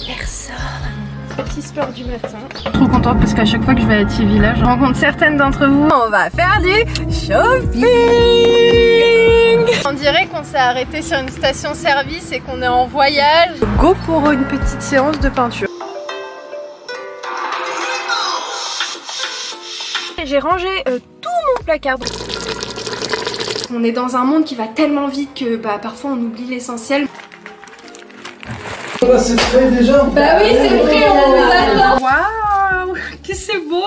personne. Petit sport du matin. Trop contente parce qu'à chaque fois que je vais à Thiers Village, je rencontre certaines d'entre vous. On va faire du shopping. On dirait qu'on s'est arrêté sur une station-service et qu'on est en voyage. Go pour une petite séance de peinture. J'ai rangé tout mon placard. On est dans un monde qui va tellement vite que parfois on oublie l'essentiel. Là c'est prêt déjà. Bah oui c'est prêt, on vous attend. Waouh, que c'est beau.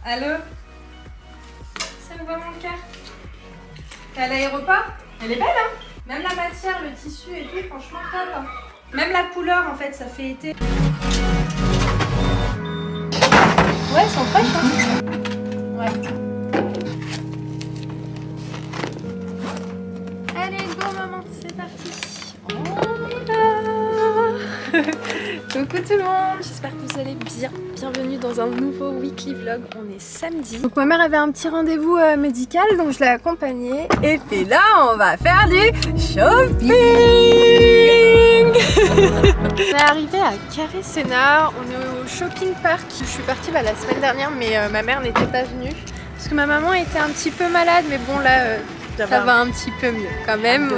Allô? Ça me va mon cœur? T'es à l'aéroport? Elle est belle hein? Même la matière, le tissu et tout, franchement top hein. Même la couleur en fait, ça fait été. Ouais, elles sont fraîches hein? Ouais. Allez go maman, c'est parti. On y va. Coucou tout le monde, j'espère que vous allez bien. Bienvenue dans un nouveau weekly vlog, on est samedi. Donc ma mère avait un petit rendez-vous médical, donc je l'ai accompagnée. Et puis là on va faire du shopping. On est arrivé à Carré Sénart, on est au shopping park. Je suis partie la semaine dernière mais ma mère n'était pas venue. Parce que ma maman était un petit peu malade, mais bon là ça va un petit peu mieux quand même.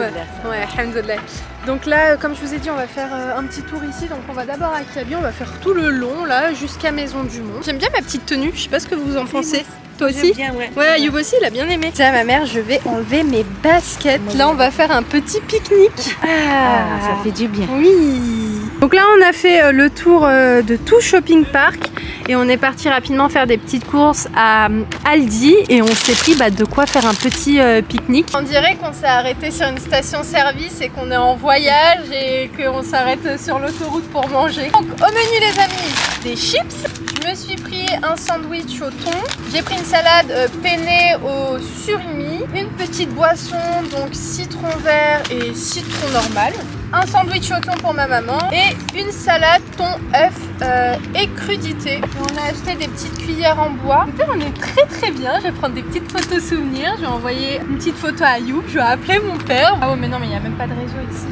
Ouais, alhamdoulilah. Donc là, comme je vous ai dit, on va faire un petit tour ici. Donc on va d'abord à Kaby, on va faire tout le long là jusqu'à Maison du Monde. J'aime bien ma petite tenue, je sais pas ce que vous en pensez. Toi aussi? Bien, ouais. Ouais, Ayoub aussi, il a bien aimé. Tiens, ma mère, je vais enlever mes baskets. Là, on va faire un petit pique-nique. Ah, ça fait du bien. Oui. Donc là, on a fait le tour de tout shopping park. Et on est parti rapidement faire des petites courses à Aldi. Et on s'est pris de quoi faire un petit pique-nique. On dirait qu'on s'est arrêté sur une station-service et qu'on est en voyage et qu'on s'arrête sur l'autoroute pour manger. Donc au menu les amis, des chips. Je me suis pris un sandwich au thon. J'ai pris une salade penne au surimi. Une petite boisson, donc citron vert et citron normal. Un sandwich au thon pour ma maman et une salade thon, œuf et crudité. Et on a acheté des petites cuillères en bois. Donc là, on est très bien. Je vais prendre des petites photos souvenirs. Je vais envoyer une petite photo à Ayoub. Je vais appeler mon père. Ah ouais mais non mais il n'y a même pas de réseau ici.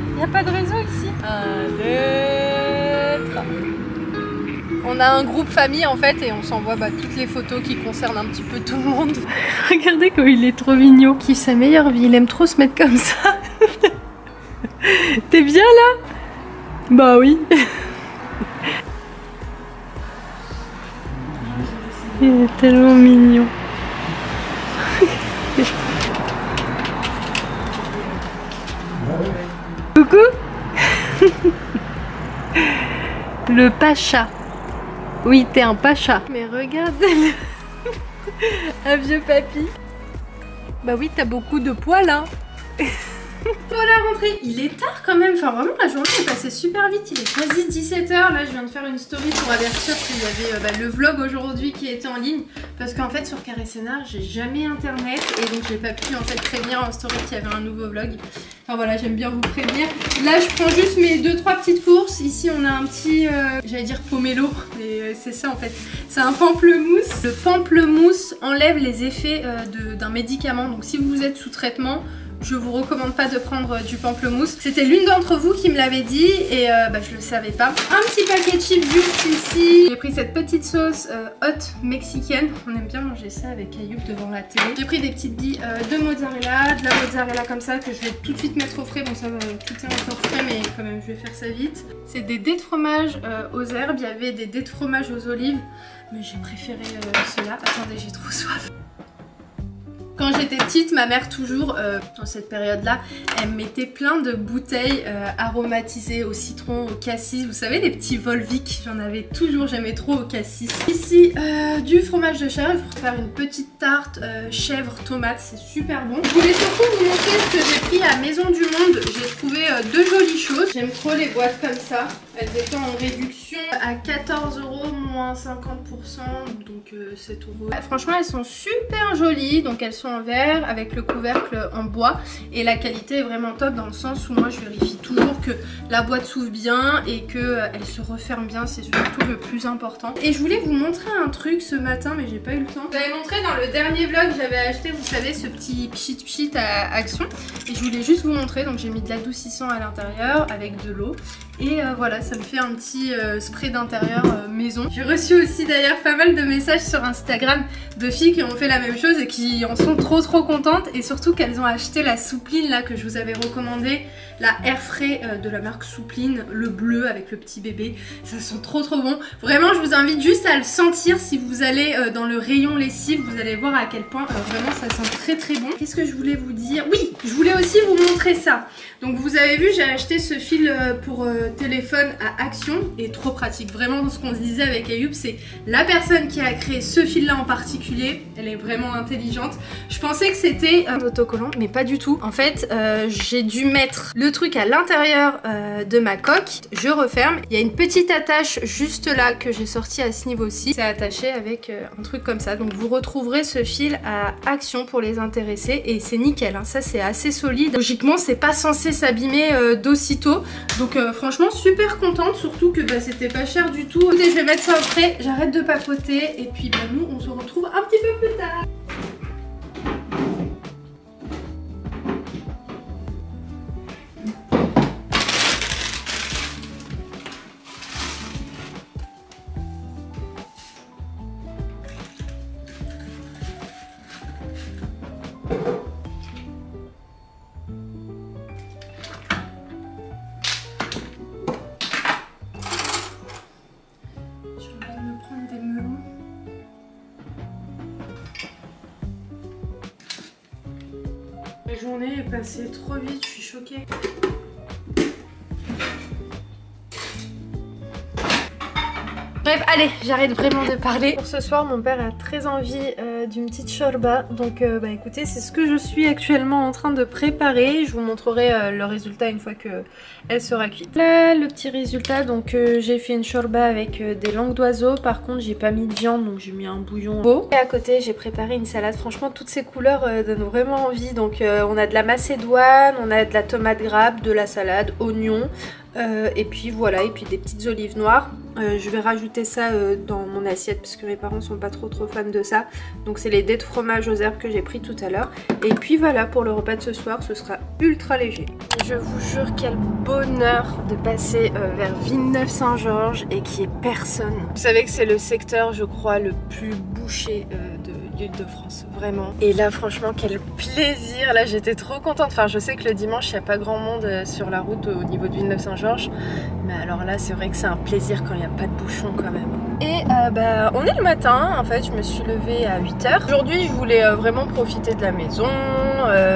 Il n'y a pas de réseau ici. 1, 2, 3. On a un groupe famille en fait et on s'envoie toutes les photos qui concernent un petit peu tout le monde. Regardez comme il est trop mignon. Qui sa meilleure vie, il aime trop se mettre comme ça. T'es bien là? Bah oui. Il est tellement mignon. Coucou. Le pacha. Oui, t'es un pacha. Mais regardez-le. Un vieux papy. Bah oui, t'as beaucoup de poils hein. Pour la rentrée, il est tard quand même, enfin vraiment la journée est passée super vite, il est quasi 17h, là je viens de faire une story pour avertir qu'il y avait le vlog aujourd'hui qui était en ligne, parce qu'en fait sur Carré Sénart j'ai jamais internet et donc j'ai pas pu en fait prévenir en story qu'il y avait un nouveau vlog. Enfin voilà, j'aime bien vous prévenir. Là je prends juste mes 2-3 petites courses, ici on a un petit, j'allais dire pomelo, mais c'est ça en fait, c'est un pamplemousse. Le pamplemousse enlève les effets d'un médicament, donc si vous êtes sous traitement, je vous recommande pas de prendre du pamplemousse. C'était l'une d'entre vous qui me l'avait dit et je le savais pas. Un petit paquet de chips juste ici. J'ai pris cette petite sauce hot mexicaine. On aime bien manger ça avec Ayoub devant la télé. J'ai pris des petites billes de mozzarella, de la mozzarella comme ça que je vais tout de suite mettre au frais. Bon ça va, tout est encore frais mais quand même je vais faire ça vite. C'est des dés de fromage aux herbes. Il y avait des dés de fromage aux olives mais j'ai préféré ceux-là. Attendez, j'ai trop soif. Quand j'étais petite, ma mère toujours, dans cette période-là, elle mettait plein de bouteilles aromatisées au citron, au cassis. Vous savez, les petits Volvic, j'en avais toujours, j'aimais trop au cassis. Ici, du fromage de chèvre pour faire une petite tarte chèvre tomate, c'est super bon. Je voulais surtout vous montrer ce que j'ai pris à Maison du Monde. J'ai trouvé deux jolies choses. J'aime trop les boîtes comme ça. Elles étaient en réduction à 14 € moins 50%, donc 7 €. Franchement, elles sont super jolies, donc elles sont en verre avec le couvercle en bois et la qualité est vraiment top dans le sens où moi je vérifie toujours que la boîte s'ouvre bien et qu'elle se referme bien, c'est surtout le plus important. Et je voulais vous montrer un truc ce matin mais j'ai pas eu le temps. J'avais montré dans le dernier vlog, j'avais acheté, vous savez, ce petit pchit à Action et je voulais juste vous montrer. Donc j'ai mis de l'adoucissant à l'intérieur avec de l'eau et voilà, ça me fait un petit spray d'intérieur maison. J'ai reçu aussi d'ailleurs pas mal de messages sur Instagram de filles qui ont fait la même chose et qui en sont trop contentes et surtout qu'elles ont acheté la soupline là que je vous avais recommandé, la Airfray de la marque Soupline, le bleu avec le petit bébé. Ça sent trop bon. Vraiment, je vous invite juste à le sentir si vous allez dans le rayon lessive, vous allez voir à quel point vraiment ça sent très bon. Qu'est-ce que je voulais vous dire? Oui, je voulais aussi vous montrer ça. Donc vous avez vu, j'ai acheté ce fil pour téléphone à Action et trop pratique. Vraiment, ce qu'on se disait avec Ayoub, c'est la personne qui a créé ce fil là en particulier, elle est vraiment intelligente. Je pensais que c'était un autocollant mais pas du tout. En fait j'ai dû mettre le truc à l'intérieur de ma coque. Je referme, il y a une petite attache juste là que j'ai sorti à ce niveau-ci. C'est attaché avec un truc comme ça. Donc vous retrouverez ce fil à Action pour les intéressés et c'est nickel hein. Ça c'est assez solide. Logiquement c'est pas censé s'abîmer d'aussitôt. Donc franchement super contente, surtout que c'était pas cher du tout. Écoutez, je vais mettre ça au frais, j'arrête de papoter et puis nous on se retrouve un petit peu plus tard. La journée est passée trop vite, je suis choquée. Bref, allez, j'arrête vraiment de parler. Pour ce soir, mon père a très envie d'une petite shorba. Donc écoutez, c'est ce que je suis actuellement en train de préparer. Je vous montrerai le résultat une fois qu'elle sera cuite. Là, le petit résultat, donc j'ai fait une shorba avec des langues d'oiseau. Par contre, j'ai pas mis de viande, donc j'ai mis un bouillon beau. Et à côté, j'ai préparé une salade. Franchement, toutes ces couleurs donnent vraiment envie. Donc on a de la macédoine, on a de la tomate grappe, de la salade, oignons. Et puis voilà, et puis des petites olives noires. Je vais rajouter ça dans mon assiette parce que mes parents sont pas trop fans de ça. Donc c'est les dés de fromage aux herbes que j'ai pris tout à l'heure. Et puis voilà, pour le repas de ce soir, ce sera ultra léger. Je vous jure quel bonheur de passer vers Villeneuve-Saint-Georges et qu'il n'y ait personne. Vous savez que c'est le secteur, je crois, le plus bouché de l'Île-de-France, vraiment. Et là franchement quel plaisir, là j'étais trop contente. Enfin je sais que le dimanche il n'y a pas grand monde sur la route au niveau de Villeneuve-Saint-Georges, mais alors là c'est vrai que c'est un plaisir quand il n'y a pas de bouchon quand même. Et on est le matin, en fait je me suis levée à 8 h. Aujourd'hui je voulais vraiment profiter de la maison,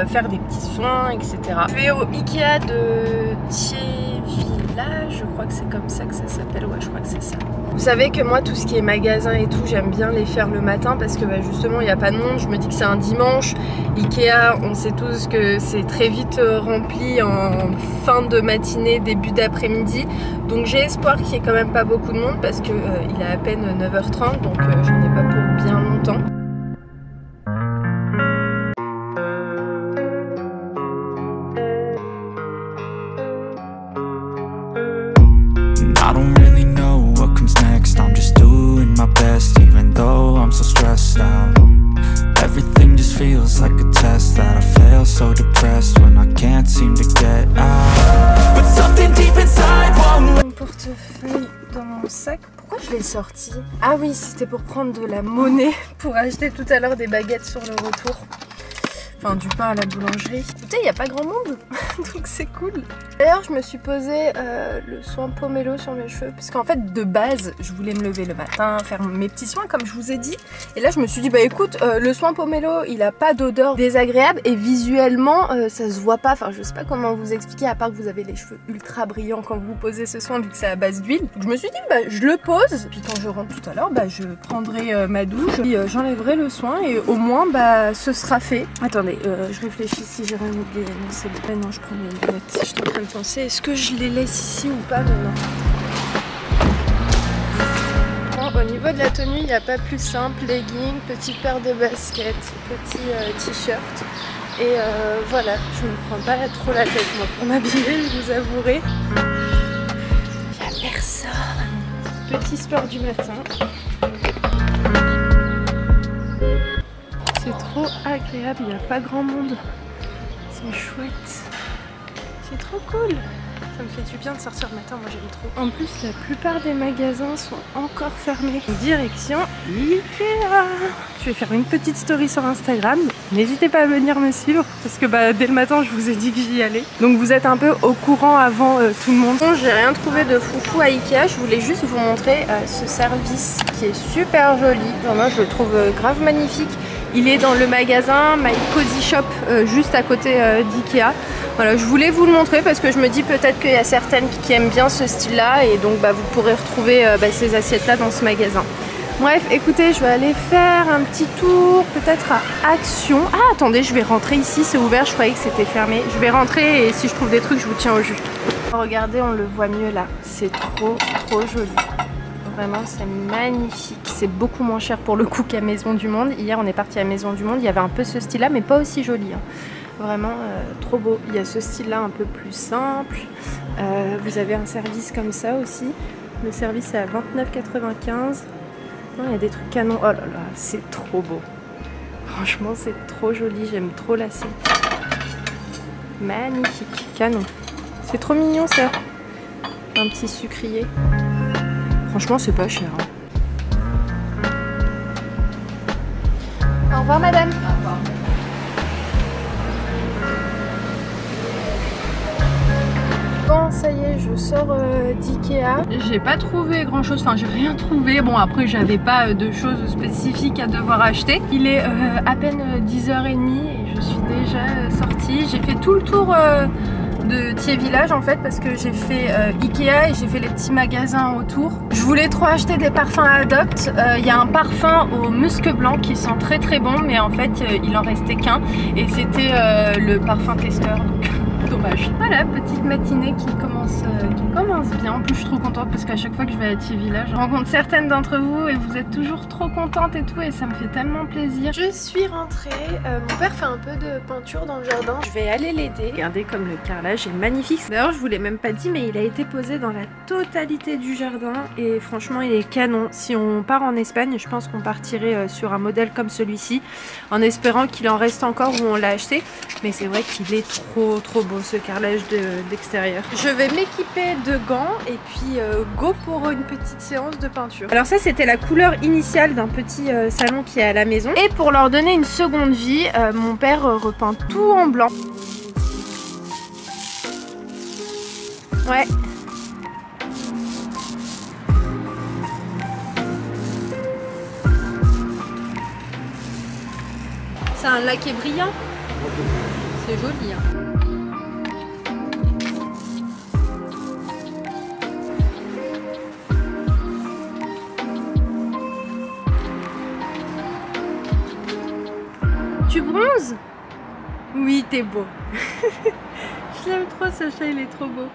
faire des petits soins, etc. Je vais au Ikea de Thiers-Village, je crois que c'est comme ça que ça s'appelle, ouais je crois que c'est ça. Vous savez que moi tout ce qui est magasin et tout, j'aime bien les faire le matin parce que justement il n'y a pas de monde. Je me dis que c'est un dimanche, Ikea on sait tous que c'est très vite rempli en fin de matinée, début d'après-midi. Donc j'ai espoir qu'il n'y ait quand même pas beaucoup de monde parce que il est à peine 9 h 30, donc j'en ai pas pour bien longtemps. Even though I'm so stressed out, everything just feels like a test that I fail, so depressed. sortie? Ah oui, c'était pour prendre de la monnaie pour acheter tout à l'heure des baguettes sur le retour. Enfin, du pain à la boulangerie. Écoutez, il n'y a pas grand monde, donc c'est cool. D'ailleurs, je me suis posé le soin pomelo sur mes cheveux, parce qu'en fait, de base, je voulais me lever le matin, faire mes petits soins, comme je vous ai dit. Et là, je me suis dit, bah écoute, le soin pomelo, il a pas d'odeur désagréable, et visuellement, ça se voit pas. Enfin, je sais pas comment vous expliquer, à part que vous avez les cheveux ultra brillants quand vous posez ce soin, vu que c'est à base d'huile. Donc, je me suis dit, bah je le pose, puis quand je rentre tout à l'heure, bah je prendrai ma douche, puis j'enlèverai le soin, et au moins, bah ce sera fait. Attendez. Je réfléchis si j'ai rien oublié. Non, c'est bon. Non, je prends mes lunettes. Je suis en train de penser, est-ce que je les laisse ici ou pas maintenant? Bon, au niveau de la tenue, il n'y a pas plus simple. Leggings, petite paire de baskets, petit t-shirt. Et voilà, je me prends pas trop la tête moi pour m'habiller, je vous avouerai. Il n'y a personne. Petit sport du matin. C'est trop agréable, il n'y a pas grand monde. C'est chouette. C'est trop cool. Ça me fait du bien de sortir le matin, moi j'aime trop. En plus, la plupart des magasins sont encore fermés. Direction Ikea. Je vais faire une petite story sur Instagram. N'hésitez pas à venir me suivre parce que bah, dès le matin, je vous ai dit que j'y allais. Donc vous êtes un peu au courant avant tout le monde. Bon, j'ai rien trouvé de foufou à Ikea. Je voulais juste vous montrer ce service qui est super joli. Genre, moi, je le trouve grave magnifique. Il est dans le magasin My Cozy Shop, juste à côté d'Ikea. Voilà, je voulais vous le montrer parce que je me dis peut-être qu'il y a certaines qui aiment bien ce style-là et donc bah, vous pourrez retrouver ces assiettes-là dans ce magasin. Bref, écoutez, je vais aller faire un petit tour, peut-être à Action. Ah, attendez, je vais rentrer ici, c'est ouvert, je croyais que c'était fermé. Je vais rentrer et si je trouve des trucs, je vous tiens au jus. Regardez, on le voit mieux là, c'est trop joli. Vraiment, c'est magnifique. C'est beaucoup moins cher pour le coup qu'à Maison du Monde. Hier, on est parti à Maison du Monde. Il y avait un peu ce style-là, mais pas aussi joli. Hein. Vraiment trop beau. Il y a ce style-là un peu plus simple. Vous avez un service comme ça aussi. Le service est à 29,95. Non, il y a des trucs canons. Oh là là, c'est trop beau. Franchement, c'est trop joli. J'aime trop l'assiette. Magnifique. Canon. C'est trop mignon ça. Un petit sucrier. Franchement, c'est pas cher. Hein. Au revoir, madame. Au revoir. Bon, ça y est, je sors d'Ikea. J'ai pas trouvé grand chose, enfin, j'ai rien trouvé. Bon, après, j'avais pas de choses spécifiques à devoir acheter. Il est à peine 10h30 et je suis déjà sortie. J'ai fait tout le tour de Thiers Village en fait parce que j'ai fait Ikea et j'ai fait les petits magasins autour. Je voulais trop acheter des parfums à Adopt. Il y a un parfum au musc blanc qui sent très bon mais en fait il en restait qu'un et c'était le parfum testeur donc dommage. Voilà, petite matinée qui commence bien. En plus je suis trop contente parce qu'à chaque fois que je vais à Thiers Village, je rencontre certaines d'entre vous et vous êtes toujours trop contentes et tout et ça me fait tellement plaisir. Je suis rentrée, mon père fait un peu de peinture dans le jardin. Je vais aller l'aider. Regardez comme le carrelage est magnifique. D'ailleurs je vous l'ai même pas dit mais il a été posé dans la totalité du jardin et franchement il est canon. Si on part en Espagne, je pense qu'on partirait sur un modèle comme celui-ci en espérant qu'il en reste encore où on l'a acheté. Mais c'est vrai qu'il est trop beau ce carrelage d'extérieur. Je vais m'équiper de gants et puis go pour une petite séance de peinture. Alors ça c'était la couleur initiale d'un petit salon qui est à la maison. Et pour leur donner une seconde vie, mon père repeint tout en blanc. Ouais. C'est un laqué brillant. C'est joli hein. Tu bronzes? Oui, t'es beau. Je l'aime trop ce chat, il est trop beau.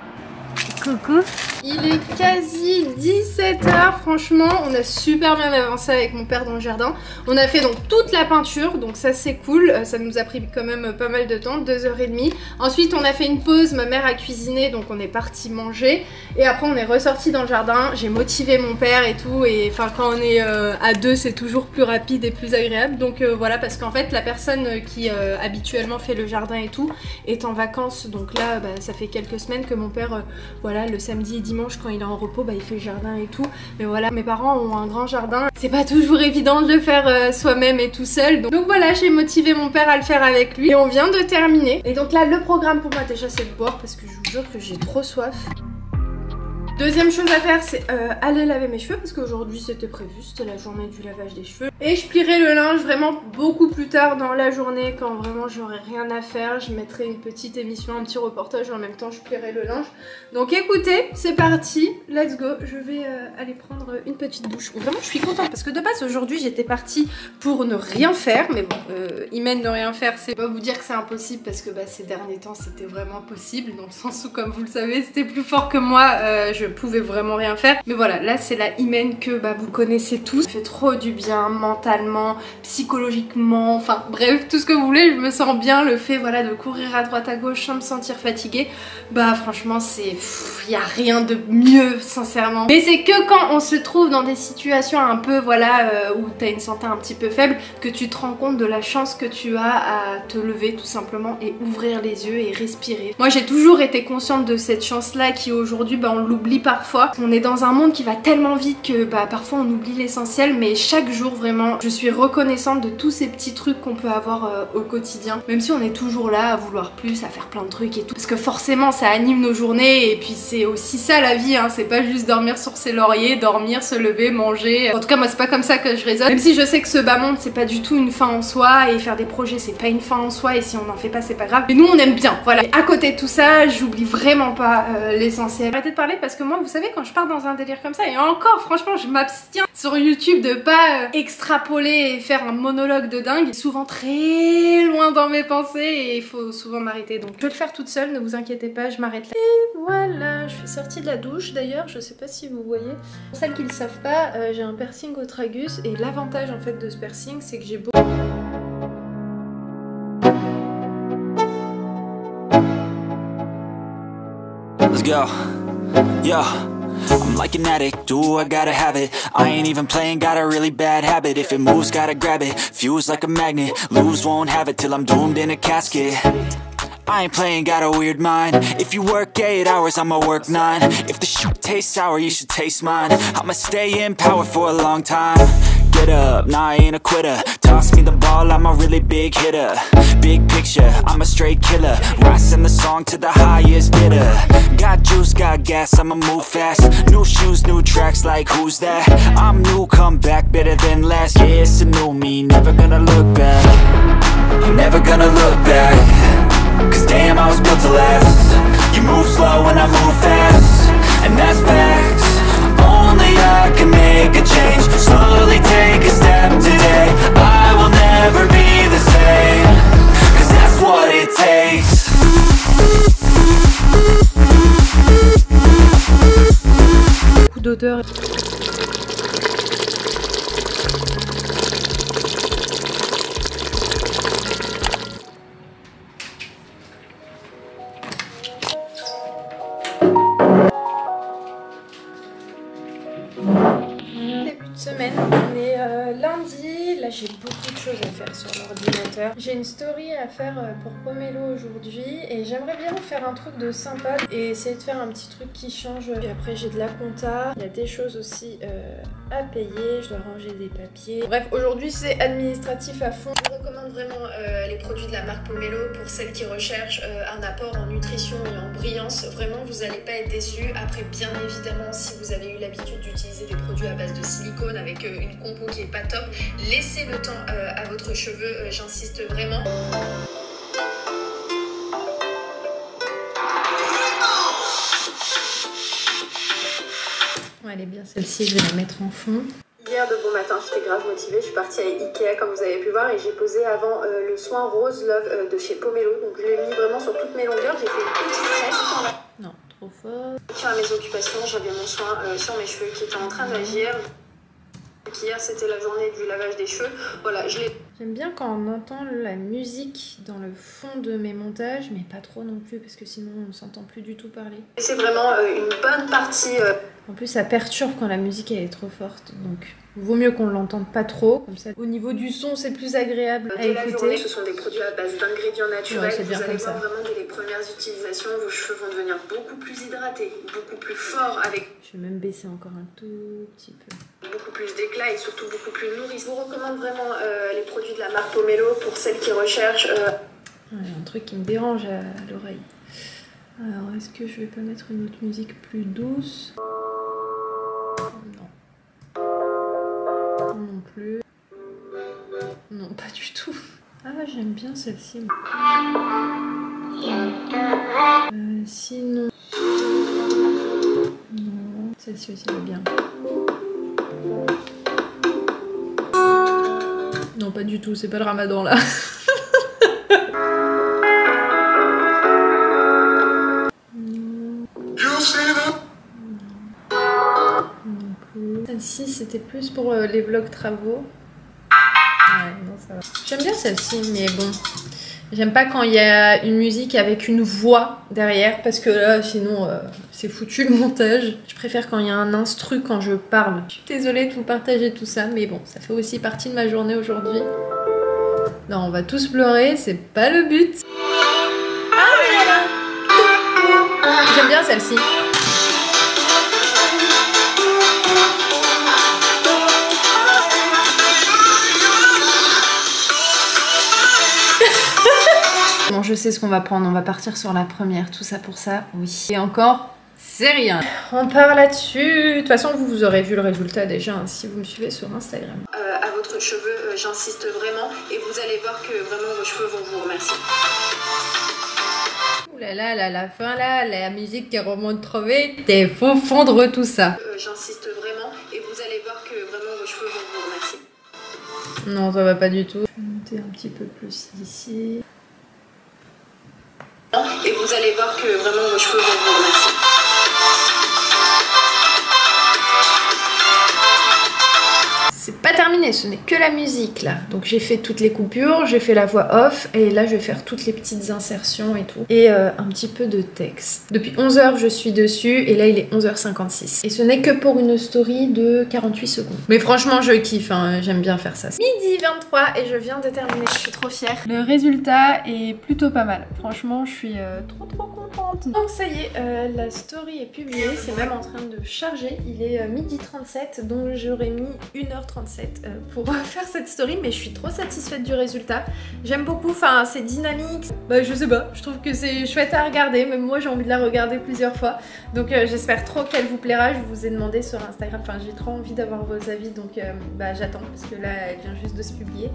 Coucou. Il est quasi 17h, franchement, on a super bien avancé avec mon père dans le jardin. On a fait donc toute la peinture, donc ça c'est cool, ça nous a pris quand même pas mal de temps, 2h30. Ensuite on a fait une pause, ma mère a cuisiné, donc on est parti manger. Et après on est ressorti dans le jardin, j'ai motivé mon père et tout, et enfin quand on est à deux c'est toujours plus rapide et plus agréable. Donc voilà, parce qu'en fait la personne qui habituellement fait le jardin et tout est en vacances, donc là bah, ça fait quelques semaines que mon père, voilà, le samedi et dimanche dimanche quand il est en repos, bah il fait le jardin et tout. Mais voilà, mes parents ont un grand jardin. C'est pas toujours évident de le faire soi-même et tout seul. Donc voilà, j'ai motivé mon père à le faire avec lui. Et on vient de terminer. Et donc là, le programme pour moi déjà c'est de boire parce que je vous jure que j'ai trop soif. Deuxième chose à faire, c'est aller laver mes cheveux parce qu'aujourd'hui c'était prévu, c'était la journée du lavage des cheveux. Et je plierai le linge vraiment beaucoup plus tard dans la journée quand vraiment j'aurai rien à faire. Je mettrai une petite émission, un petit reportage et en même temps je plierai le linge. Donc écoutez, c'est parti, let's go. Je vais aller prendre une petite douche. Vraiment je suis contente parce que de base aujourd'hui j'étais partie pour ne rien faire. Mais bon, Imen ne rien faire, c'est pas vous dire que c'est impossible parce que bah, ces derniers temps c'était vraiment possible. Dans le sens où comme vous le savez c'était plus fort que moi, je pouvais vraiment rien faire. Mais voilà, là c'est la Imen que bah, vous connaissez tous. Ça fait trop du bien mentalement, psychologiquement, enfin bref, tout ce que vous voulez. Je me sens bien, le fait voilà de courir à droite à gauche sans me sentir fatiguée, bah franchement c'est... il n'y a rien de mieux sincèrement. Mais c'est que quand on se trouve dans des situations un peu voilà où t'as une santé un petit peu faible que tu te rends compte de la chance que tu as à te lever tout simplement et ouvrir les yeux et respirer. Moi j'ai toujours été consciente de cette chance là qui aujourd'hui bah, on l'oublie parfois. On est dans un monde qui va tellement vite que bah, parfois on oublie l'essentiel, mais chaque jour vraiment je suis reconnaissante de tous ces petits trucs qu'on peut avoir au quotidien, même si on est toujours là à vouloir plus, à faire plein de trucs et tout, parce que forcément ça anime nos journées et puis c'est aussi ça la vie, hein. C'est pas juste dormir sur ses lauriers, dormir, se lever, manger. En tout cas moi c'est pas comme ça que je raisonne, même si je sais que ce bas monde c'est pas du tout une fin en soi et faire des projets c'est pas une fin en soi et si on en fait pas c'est pas grave, mais nous on aime bien, voilà. Et à côté de tout ça j'oublie vraiment pas l'essentiel. Arrêtez de parler parce que moi vous savez quand je pars dans un délire comme ça, et encore franchement je m'abstiens sur YouTube de pas extrapoler et faire un monologue de dingue, souvent très loin dans mes pensées et il faut souvent m'arrêter, donc je vais le faire toute seule, ne vous inquiétez pas, je m'arrête là. Et voilà, je suis sortie de la douche d'ailleurs, je sais pas si vous voyez. Pour celles qui le savent pas, j'ai un piercing au tragus et l'avantage en fait de ce piercing c'est que j'ai beau... Let's go. Yo, I'm like an addict, do I gotta have it. I ain't even playing, got a really bad habit. If it moves, gotta grab it, fuse like a magnet. Lose, won't have it till I'm doomed in a casket. I ain't playing, got a weird mind. If you work 8 hours, I'ma work 9. If the shit tastes sour, you should taste mine. I'ma stay in power for a long time. Get up, nah, I ain't a quitter. Toss me the ball, I'm a really big hitter. Big picture, I'm a straight killer. Rising the song to the highest bidder. Got juice, got gas, I'ma move fast. New shoes, new tracks, like who's that? I'm new, come back, better than last. Yeah, it's a new me, never gonna look back. I'm never gonna look back. Cause damn, I was built to last. You move slow and I move fast, and that's facts. Only I can make a change. Slowly take a step today. I will never be the same. Cause that's what it takes. Beaucoup d'odeur. Semaine, on est lundi, là j'ai beaucoup de choses à faire sur l'ordinateur. J'ai une story à faire pour Pomelo aujourd'hui et j'aimerais bien faire un truc de sympa et essayer de faire un petit truc qui change. Et après j'ai de la compta, il y a des choses aussi à payer, je dois ranger des papiers. Bref, aujourd'hui c'est administratif à fond. Je vous recommande vraiment les produits de la marque Pomelo pour celles qui recherchent un apport en nutrition et en brillance. Vraiment vous n'allez pas être déçus. Après bien évidemment si vous avez eu l'habitude d'utiliser des produits à base de silicone avec une compo qui est pas top, laissez le temps à votre cheveu, j'insiste vraiment. Ouais, elle est bien celle-ci, je vais la mettre en fond. Hier de bon matin, j'étais grave motivée, je suis partie à Ikea comme vous avez pu voir et j'ai posé avant le soin Rose Love de chez Pomelo, donc je l'ai mis vraiment sur toutes mes longueurs, j'ai fait une petite tresse. Non, trop fort. À mes occupations, j'avais mon soin sur mes cheveux qui était en train d'agir. Hier c'était la journée du lavage des cheveux, voilà, je l'ai... J'aime bien quand on entend la musique dans le fond de mes montages, mais pas trop non plus, parce que sinon on ne s'entend plus du tout parler. C'est vraiment une bonne partie. En plus, ça perturbe quand la musique elle est trop forte, donc vaut mieux qu'on ne l'entende pas trop. Comme ça, au niveau du son, c'est plus agréable à écouter. Ce sont des produits à base d'ingrédients naturels. Ouais, vous allez voir vraiment dès les premières utilisations, vos cheveux vont devenir beaucoup plus hydratés, beaucoup plus forts avec... Je vais même baisser encore un tout petit peu. Beaucoup plus d'éclat et surtout beaucoup plus nourris. Je vous recommande vraiment les produits de la marque Pomelo pour celles qui recherchent... Il y a un truc qui me dérange à l'oreille. Alors, est-ce que je vais pas mettre une autre musique plus douce? Non. Non plus. Non, pas du tout. Ah, j'aime bien celle-ci. Sinon... Non, celle-ci aussi va bien. Non, pas du tout, c'est pas le ramadan là. Celle-ci, c'était plus pour les vlogs travaux. Ouais, non, ça va. J'aime bien celle-ci, mais bon. J'aime pas quand il y a une musique avec une voix derrière, parce que là, sinon, c'est foutu le montage. Je préfère quand il y a un instru quand je parle. Je suis désolée de vous partager tout ça, mais bon, ça fait aussi partie de ma journée aujourd'hui. Non, on va tous pleurer, c'est pas le but. Ah, j'aime bien celle-ci. Bon, je sais ce qu'on va prendre, on va partir sur la première, tout ça pour ça, oui. Et encore, c'est rien. On part là-dessus. De toute façon, vous aurez vu le résultat déjà hein, si vous me suivez sur Instagram. À votre cheveu, j'insiste vraiment et vous allez voir que vraiment vos cheveux vont vous remercier. Ouh là là, la fin là, la musique qui remonte trop vite, il faut fondre tout ça. J'insiste vraiment et vous allez voir que vraiment vos cheveux vont vous remercier. Non, ça va pas du tout. Je vais monter un petit peu plus ici. Et vous allez voir que vraiment vos cheveux vont vous remercier. C'est pas terminé, ce n'est que la musique là. Donc j'ai fait toutes les coupures, j'ai fait la voix off et là je vais faire toutes les petites insertions et tout. Et un petit peu de texte. Depuis 11 h je suis dessus et là il est 11h56. Et ce n'est que pour une story de 48 secondes. Mais franchement je kiffe, hein, j'aime bien faire ça. Midi 23 et je viens de terminer, je suis trop fière. Le résultat est plutôt pas mal. Franchement je suis trop contente. Donc ça y est, la story est publiée, c'est même en train de charger. Il est midi 37 donc j'aurais mis 1h37 pour faire cette story, mais je suis trop satisfaite du résultat. J'aime beaucoup, enfin c'est dynamique. Bah je sais pas, je trouve que c'est chouette à regarder, même moi j'ai envie de la regarder plusieurs fois. Donc j'espère trop qu'elle vous plaira. Je vous ai demandé sur Instagram, enfin j'ai trop envie d'avoir vos avis, donc bah j'attends parce que là elle vient juste de se publier.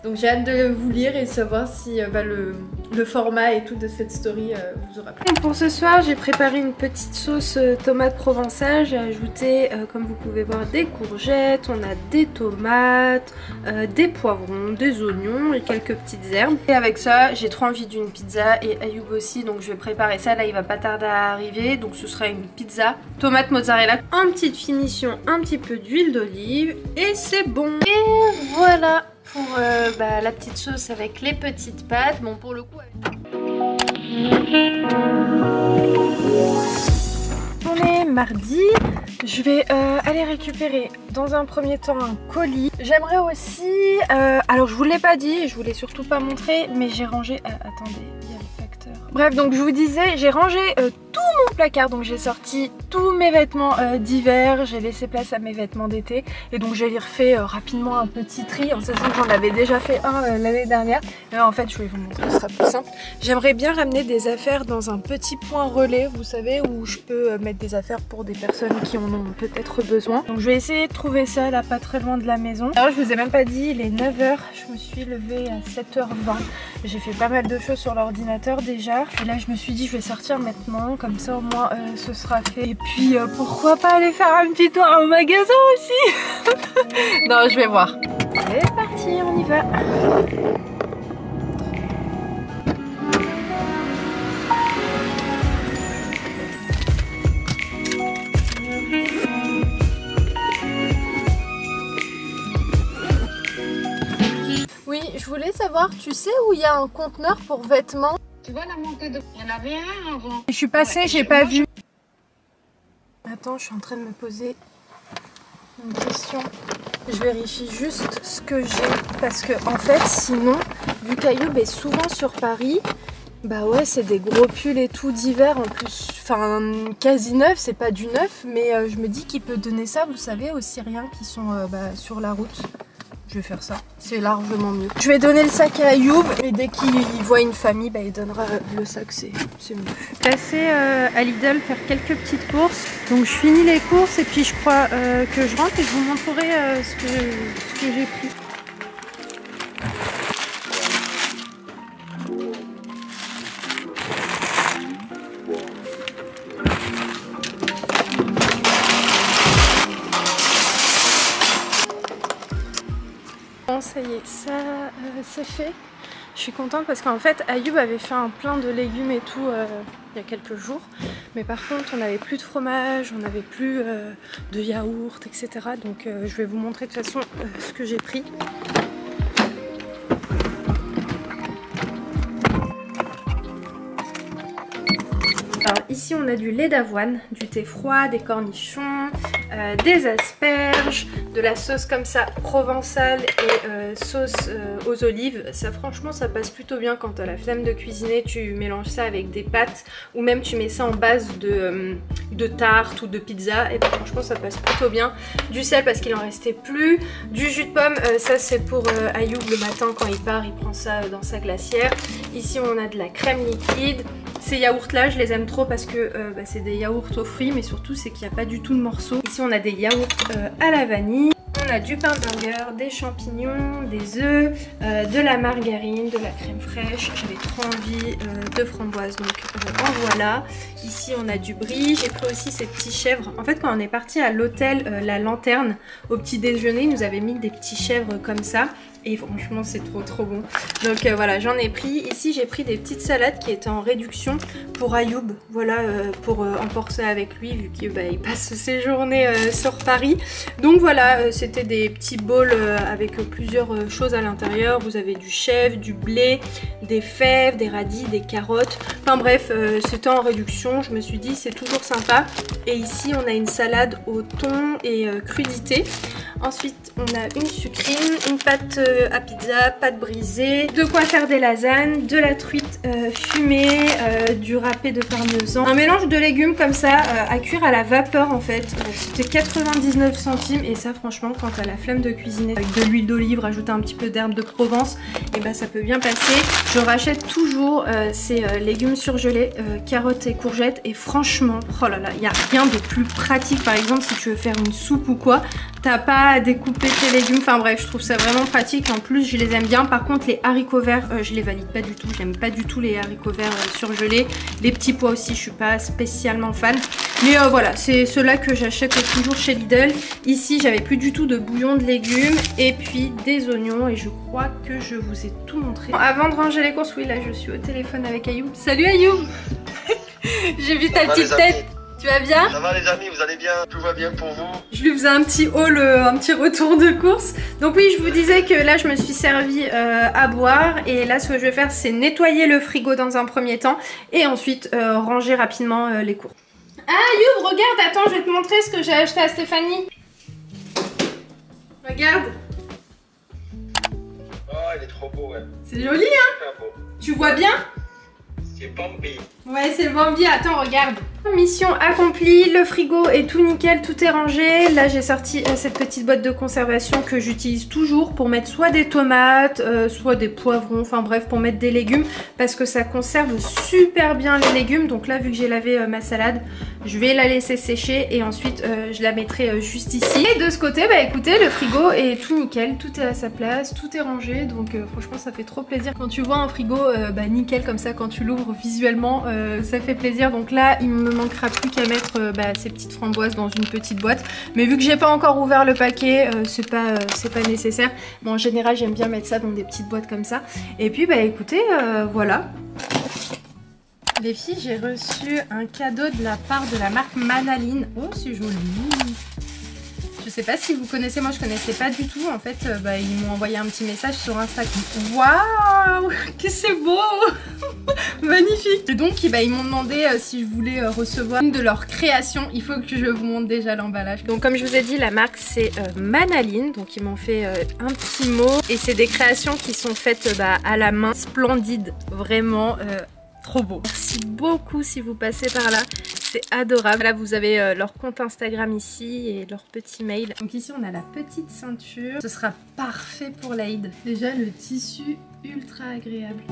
Donc j'ai hâte de vous lire et de savoir si le format et tout de cette story vous aura plu. Pour ce soir j'ai préparé une petite sauce tomate provençale. J'ai ajouté comme vous pouvez voir des courgettes, on a des tomates, des poivrons, des oignons et quelques petites herbes. Et avec ça j'ai trop envie d'une pizza et Ayoub aussi, donc je vais préparer ça. Là il va pas tarder à arriver, donc ce sera une pizza tomate mozzarella en petite finition, un petit peu d'huile d'olive et c'est bon. Et voilà pour la petite sauce avec les petites pâtes. Bon pour le coup on est mardi. Je vais aller récupérer dans un premier temps un colis. J'aimerais aussi alors je vous l'ai pas dit, je vous l'ai surtout pas montré, mais j'ai rangé attendez, il y a le facteur. Bref, donc je vous disais, j'ai rangé tout mon placard, donc j'ai sorti tous mes vêtements d'hiver, j'ai laissé place à mes vêtements d'été et donc j'ai refait rapidement un petit tri en sachant que j'en avais déjà fait un l'année dernière. Mais en fait je vais vous montrer, ce sera plus simple. J'aimerais bien ramener des affaires dans un petit point relais, vous savez, où je peux mettre des affaires pour des personnes qui en ont peut-être besoin. Donc je vais essayer de trouver ça là pas très loin de la maison. Alors je vous ai même pas dit, il est 9 h, je me suis levée à 7h20. J'ai fait pas mal de choses sur l'ordinateur déjà. Et là je me suis dit je vais sortir maintenant, comme ça au moins ce sera fait. Et puis pourquoi pas aller faire un petit tour au magasin aussi. Non, je vais voir. C'est parti, on y va. Oui, Je voulais savoir, tu sais où il y a un conteneur pour vêtements? Tu vois la montée de... Il y en avait un avant. Je suis passée, j'ai pas vu. Attends, je suis en train de me poser une question. Je vérifie juste ce que j'ai. Parce que en fait, sinon, vu qu'Ayoub est souvent sur Paris, bah ouais, c'est des gros pulls et tout d'hiver en plus. Enfin, quasi neuf, c'est pas du neuf, mais je me dis qu'il peut donner ça, vous savez, aux Syriens qui sont sur la route. Je vais faire ça, c'est largement mieux. Je vais donner le sac à Ayoub et dès qu'il voit une famille, bah, il donnera le sac, c'est mieux. Passer à Lidl faire quelques petites courses. Donc je finis les courses et puis je crois que je rentre et je vous montrerai ce que j'ai pris. Bon, ça y est, ça c'est fait. Je suis contente parce qu'en fait Ayoub avait fait un plein de légumes et tout il y a quelques jours. Mais par contre on n'avait plus de fromage, on n'avait plus de yaourt, etc. Donc je vais vous montrer de toute façon ce que j'ai pris. Alors ici on a du lait d'avoine, du thé froid, des cornichons, des asperges, de la sauce comme ça provençale et sauce aux olives. Ça franchement ça passe plutôt bien quand tu as la flemme de cuisiner, tu mélanges ça avec des pâtes ou même tu mets ça en base de tarte ou de pizza et ben, franchement ça passe plutôt bien. Du sel parce qu'il en restait plus, du jus de pomme, ça c'est pour Ayoub le matin quand il part, il prend ça dans sa glacière. Ici on a de la crème liquide. Ces yaourts là je les aime trop parce que c'est des yaourts aux fruits mais surtout c'est qu'il n'y a pas du tout de morceaux. Ici on a des yaourts à la vanille. On a du pain burger, des champignons, des œufs, de la margarine, de la crème fraîche. J'avais trop envie de framboises donc en voilà. Ici on a du brie, j'ai pris aussi ces petits chèvres. En fait quand on est parti à l'hôtel La Lanterne au petit déjeuner, ils nous avaient mis des petits chèvres comme ça. Et franchement c'est trop bon. Donc voilà, j'en ai pris. Ici j'ai pris des petites salades qui étaient en réduction pour Ayoub. Voilà, pour emporter avec lui vu qu'il passe ses journées sur Paris. Donc voilà, c'était des petits bols avec plusieurs choses à l'intérieur. Vous avez du chèvre, du blé, des fèves, des radis, des carottes. Enfin bref, c'était en réduction. Je me suis dit c'est toujours sympa. Et ici on a une salade au thon et crudité. Ensuite on a une sucrine, une pâte à pizza, pâte brisée, de quoi faire des lasagnes, de la truite fumée, du râpé de parmesan, un mélange de légumes comme ça à cuire à la vapeur en fait. C'était 99 centimes et ça franchement quand t'as la flemme de cuisiner avec de l'huile d'olive, rajouter un petit peu d'herbe de Provence, et bah ça peut bien passer. Je rachète toujours ces légumes surgelés, carottes et courgettes et franchement, oh là là, il n'y a rien de plus pratique. Par exemple si tu veux faire une soupe ou quoi, t'as pas à découper tes légumes, enfin bref je trouve ça vraiment pratique. En plus je les aime bien. Par contre les haricots verts je les valide pas du tout, j'aime pas du tout les haricots verts surgelés. Les petits pois aussi je suis pas spécialement fan. Mais voilà, c'est ceux-là que j'achète toujours chez Lidl. Ici j'avais plus du tout de bouillon de légumes et puis des oignons et je crois que je vous ai tout montré. Bon, avant de ranger les courses, oui là je suis au téléphone avec Ayoub. Salut Ayoub. J'ai vu ta petite tête. Tu vas bien? Ça va les amis, vous allez bien? Tout va bien pour vous? Je lui faisais un petit haul, un petit retour de course. Donc oui, je vous disais que là je me suis servi à boire. Et là ce que je vais faire c'est nettoyer le frigo dans un premier temps. Et ensuite ranger rapidement les courses. Ah Ayoub, regarde, attends, je vais te montrer ce que j'ai acheté à Stéphanie. Regarde. Oh, il est trop beau, ouais. C'est joli hein? Super beau. Tu vois bien? C'est Bambi. Ouais, c'est Bambi, attends, regarde. Mission accomplie, le frigo est tout nickel, tout est rangé. Là, j'ai sorti cette petite boîte de conservation que j'utilise toujours pour mettre soit des tomates, soit des poivrons, enfin bref, pour mettre des légumes parce que ça conserve super bien les légumes. Donc là, vu que j'ai lavé ma salade, je vais la laisser sécher et ensuite je la mettrai juste ici. Et de ce côté, bah écoutez, le frigo est tout nickel, tout est à sa place, tout est rangé. Donc franchement, ça fait trop plaisir quand tu vois un frigo nickel comme ça, quand tu l'ouvres visuellement, ça fait plaisir. Donc là, il me manquera plus qu'à mettre ces petites framboises dans une petite boîte. Mais vu que j'ai pas encore ouvert le paquet, c'est pas nécessaire. Bon, en général, j'aime bien mettre ça dans des petites boîtes comme ça. Et puis, bah écoutez, voilà. Les filles, j'ai reçu un cadeau de la part de la marque Manaline. Oh, c'est joli. Je sais pas si vous connaissez, moi je connaissais pas du tout. En fait, ils m'ont envoyé un petit message sur Instagram. Waouh, que c'est beau. Magnifique. Et donc ils m'ont demandé si je voulais recevoir une de leurs créations. Il faut que je vous montre déjà l'emballage. Donc comme je vous ai dit, la marque c'est Manaline. Donc ils m'ont fait un petit mot. Et c'est des créations qui sont faites à la main. Splendide, vraiment trop beau. Merci beaucoup si vous passez par là. C'est adorable. Là vous avez leur compte Instagram ici et leur petit mail. Donc ici on a la petite ceinture. Ce sera parfait pour l'Aïd. Déjà le tissu ultra agréable.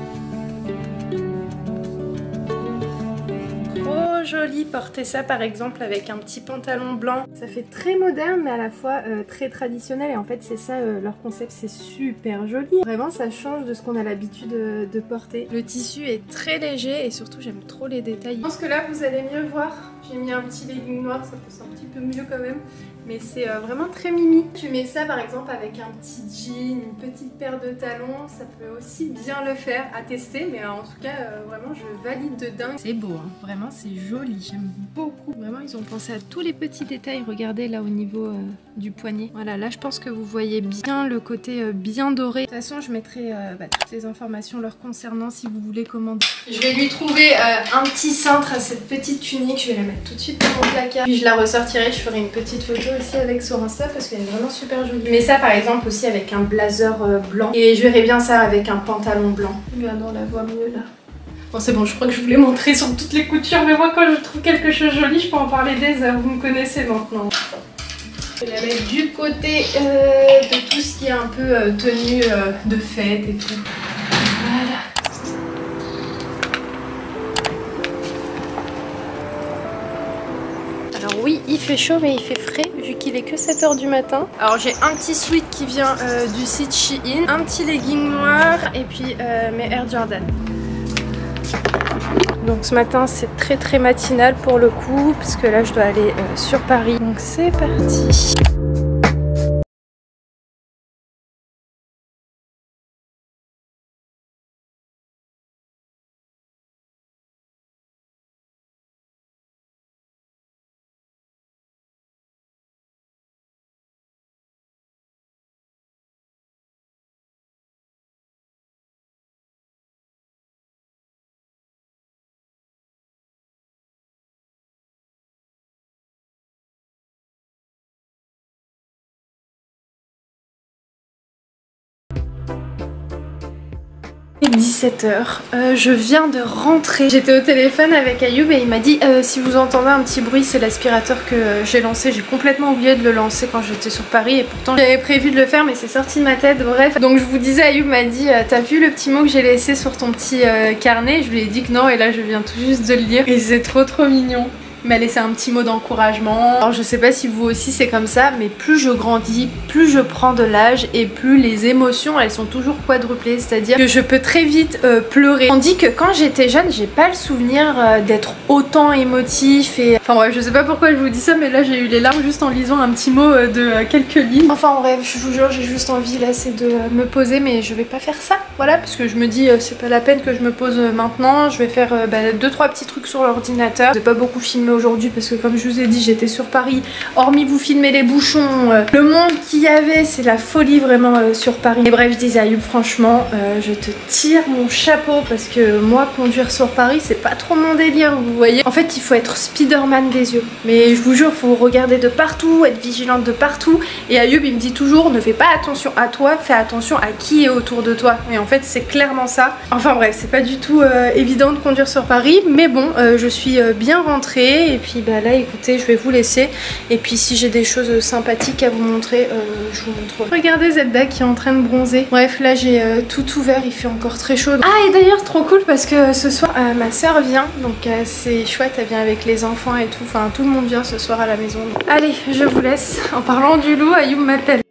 Trop joli, porter ça par exemple avec un petit pantalon blanc. Ça fait très moderne mais à la fois très traditionnel et en fait c'est ça leur concept, c'est super joli. Vraiment ça change de ce qu'on a l'habitude de porter. Le tissu est très léger et surtout j'aime trop les détails. Je pense que là vous allez mieux voir. J'ai mis un petit legging noir, ça passe un petit peu mieux quand même. Mais c'est vraiment très mimi. Tu mets ça par exemple avec un petit jean, une petite paire de talons, ça peut aussi bien le faire, à tester. Mais en tout cas, vraiment je valide de dingue. C'est beau, hein. Vraiment c'est joli, j'aime beaucoup. Vraiment ils ont pensé à tous les petits détails. Regardez là au niveau du poignet. Voilà, là je pense que vous voyez bien le côté bien doré. De toute façon je mettrai toutes les informations leur concernant si vous voulez commander. Je vais lui trouver un petit cintre à cette petite tunique, je vais la mettre tout de suite dans mon placard. Puis je la ressortirai, je ferai une petite photo aussi avec sur Insta parce qu'elle est vraiment super jolie. Je mets ça par exemple aussi avec un blazer blanc et je verrai bien ça avec un pantalon blanc. Regardons, on la voit mieux là. Bon c'est bon, je crois que je vous l'ai montré sur toutes les coutures, mais moi quand je trouve quelque chose de joli, je peux en parler des heures, vous me connaissez maintenant. Je vais la mettre du côté de tout ce qui est un peu tenue de fête et tout. Voilà. Alors oui, il fait chaud mais il fait frais vu qu'il est que 7 h du matin. Alors j'ai un petit sweat qui vient du site Shein, un petit legging noir et puis mes Air Jordan. Donc ce matin c'est très matinal pour le coup parce que là je dois aller sur Paris. Donc c'est parti. Il est 17 h, je viens de rentrer. J'étais au téléphone avec Ayoub et il m'a dit si vous entendez un petit bruit c'est l'aspirateur que j'ai lancé. J'ai complètement oublié de le lancer quand j'étais sur Paris et pourtant j'avais prévu de le faire mais c'est sorti de ma tête, bref. Donc je vous disais, Ayoub m'a dit t'as vu le petit mot que j'ai laissé sur ton petit carnet? Je lui ai dit que non et là je viens tout juste de le lire et c'est trop mignon. Il m'a laissé un petit mot d'encouragement. Alors je sais pas si vous aussi c'est comme ça, mais plus je grandis, plus je prends de l'âge et plus les émotions elles sont toujours quadruplées. C'est-à-dire que je peux très vite pleurer. Tandis que quand j'étais jeune, j'ai pas le souvenir d'être autant émotif et... Enfin bref, je sais pas pourquoi je vous dis ça, mais là j'ai eu les larmes juste en lisant un petit mot de quelques lignes. Enfin bref, je vous jure, j'ai juste envie là c'est de me poser, mais je vais pas faire ça. Voilà, parce que je me dis c'est pas la peine que je me pose maintenant. Je vais faire 2-3 petits trucs sur l'ordinateur. J'ai pas beaucoup filmé aujourd'hui parce que comme je vous ai dit j'étais sur Paris, hormis vous filmer les bouchons, le monde qu'il y avait c'est la folie vraiment sur Paris. Et bref, je disais à Ayoub franchement je te tire mon chapeau parce que moi conduire sur Paris c'est pas trop mon délire, vous voyez. En fait il faut être Spider-Man des yeux, mais je vous jure faut regarder de partout, être vigilante de partout et Ayoub il me dit toujours ne fais pas attention à toi, fais attention à qui est autour de toi et en fait c'est clairement ça. Enfin bref, c'est pas du tout évident de conduire sur Paris mais bon je suis bien rentrée. Et puis là écoutez je vais vous laisser et puis si j'ai des choses sympathiques à vous montrer je vous montrerai. Regardez Zelda qui est en train de bronzer. Bref là j'ai tout ouvert, il fait encore très chaud. Ah et d'ailleurs trop cool parce que ce soir ma soeur vient donc c'est chouette, elle vient avec les enfants et tout, enfin tout le monde vient ce soir à la maison. Allez je vous laisse. En parlant du loup, Ayoub m'appelle.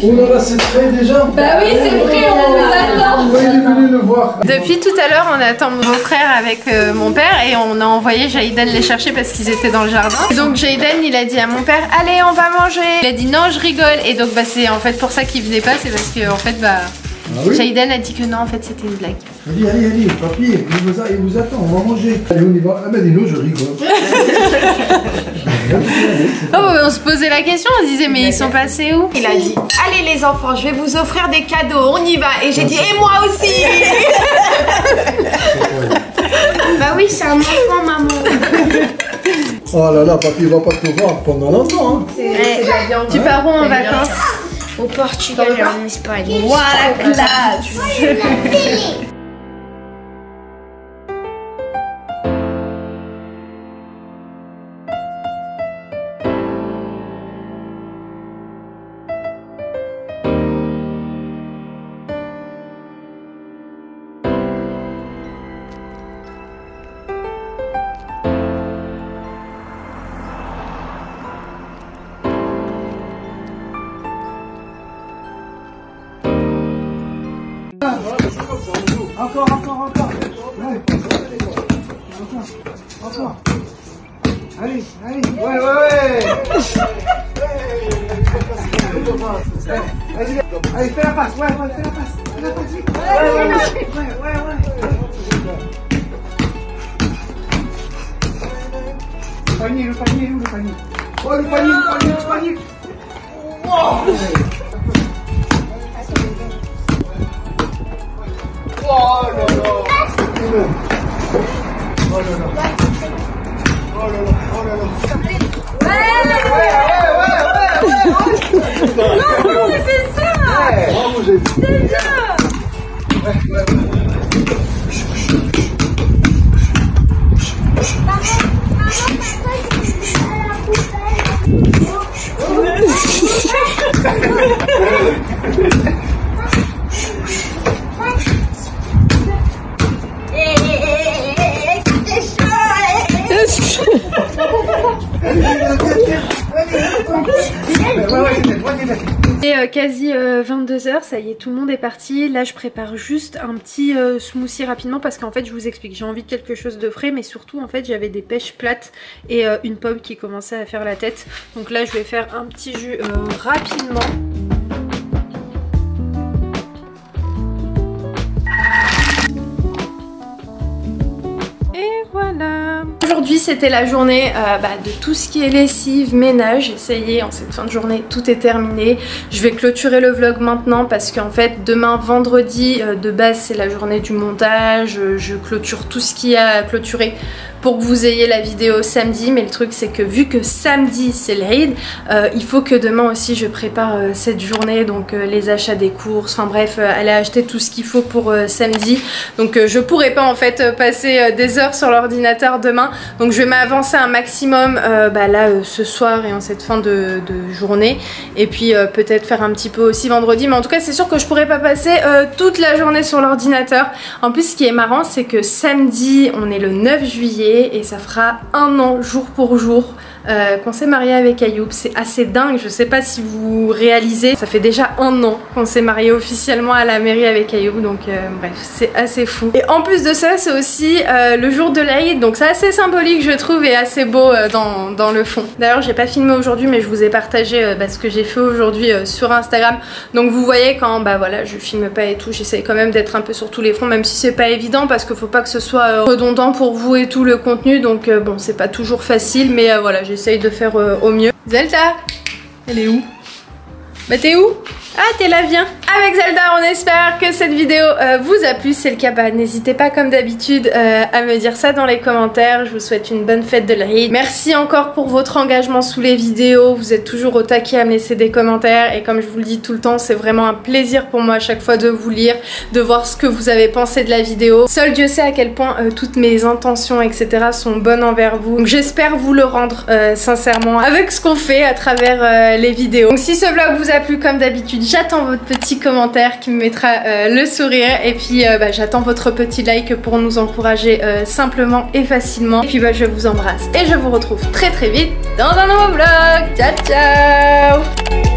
Oh là là, c'est prêt déjà? Bah oui, c'est prêt, on vous attend. Ouais, il est venu le voir. Depuis tout à l'heure, on attend mon frère avec mon père et on a envoyé Jaïden les chercher parce qu'ils étaient dans le jardin. Et donc Jaïden, il a dit à mon père, allez, on va manger. Il a dit non, je rigole. Et donc bah, c'est en fait pour ça qu'il venait pas, c'est parce que en fait bah Jaïden a dit que non, en fait c'était une blague. Allez, allez, allez, papy, il vous attend, on va manger. Allez, on y va. Ah ben dis-nous, je rigole. Oh, on se posait la question, on se disait mais ils sont passés où? Il a dit, allez les enfants, je vais vous offrir des cadeaux, on y va. Et j'ai dit, et moi aussi. Bah oui, c'est un enfant, maman. Oh là là, papy, il va pas te voir pendant longtemps. Hein. Tu pars où en vacances? Au Portugal et en Espagne. Voilà, classe. Encore. Ouais. Encore. Allez. Ouais. Allez, fais la passe. Ouais, fais la passe. Ouais. Le panier, où le panier? Oh, le panier. Oh. Oh là là. Non, mais c'est ça. Bravo, j'ai dit. C'est ça. Il est quasi 22h, ça y est, tout le monde est parti. Là je prépare juste un petit smoothie rapidement parce qu'en fait je vous explique, j'ai envie de quelque chose de frais mais surtout en fait j'avais des pêches plates et une pomme qui commençait à faire la tête. Donc là je vais faire un petit jus rapidement. Voilà. Aujourd'hui c'était la journée de tout ce qui est lessive, ménage. Ça y est, en cette fin de journée tout est terminé. Je vais clôturer le vlog maintenant parce qu'en fait demain vendredi de base c'est la journée du montage. Je clôture tout ce qu'il y a à clôturer pour que vous ayez la vidéo samedi. Mais le truc c'est que vu que samedi c'est l'Aïd, il faut que demain aussi je prépare cette journée. Donc les achats des courses, enfin bref, aller acheter tout ce qu'il faut pour samedi. Donc je pourrais pas en fait passer des heures sur l'ordinateur demain. Donc je vais m'avancer un maximum ce soir et en cette fin de journée. Et puis peut-être faire un petit peu aussi vendredi. Mais en tout cas c'est sûr que je pourrais pas passer toute la journée sur l'ordinateur. En plus ce qui est marrant c'est que samedi on est le 9 juillet et ça fera 1 an jour pour jour qu'on s'est marié avec Ayoub. C'est assez dingue, je sais pas si vous réalisez, ça fait déjà 1 an qu'on s'est marié officiellement à la mairie avec Ayoub, donc bref, c'est assez fou. Et en plus de ça, c'est aussi le jour de l'Aïd, donc c'est assez symbolique je trouve et assez beau dans le fond. D'ailleurs j'ai pas filmé aujourd'hui mais je vous ai partagé ce que j'ai fait aujourd'hui sur Instagram, donc vous voyez quand je filme pas et tout, j'essaye quand même d'être un peu sur tous les fronts, même si c'est pas évident parce qu'il faut pas que ce soit redondant pour vous et tout le contenu, donc bon c'est pas toujours facile, mais voilà, j'essaye de faire au mieux. Zelda, elle est où? Bah t'es où? Ah t'es là, viens. Avec Zelda, on espère que cette vidéo vous a plu. Si c'est le cas, n'hésitez pas comme d'habitude à me dire ça dans les commentaires. Je vous souhaite une bonne fête de l'Aïd. Merci encore pour votre engagement sous les vidéos. Vous êtes toujours au taquet à me laisser des commentaires. Et comme je vous le dis tout le temps, c'est vraiment un plaisir pour moi à chaque fois de vous lire, de voir ce que vous avez pensé de la vidéo. Seul Dieu sait à quel point toutes mes intentions, etc. sont bonnes envers vous. Donc j'espère vous le rendre sincèrement avec ce qu'on fait à travers les vidéos. Donc si ce vlog vous a plu, comme d'habitude, j'attends votre petit commentaire qui me mettra le sourire. Et puis j'attends votre petit like pour nous encourager simplement et facilement. Et puis je vous embrasse et je vous retrouve très vite dans un nouveau vlog. Ciao ciao.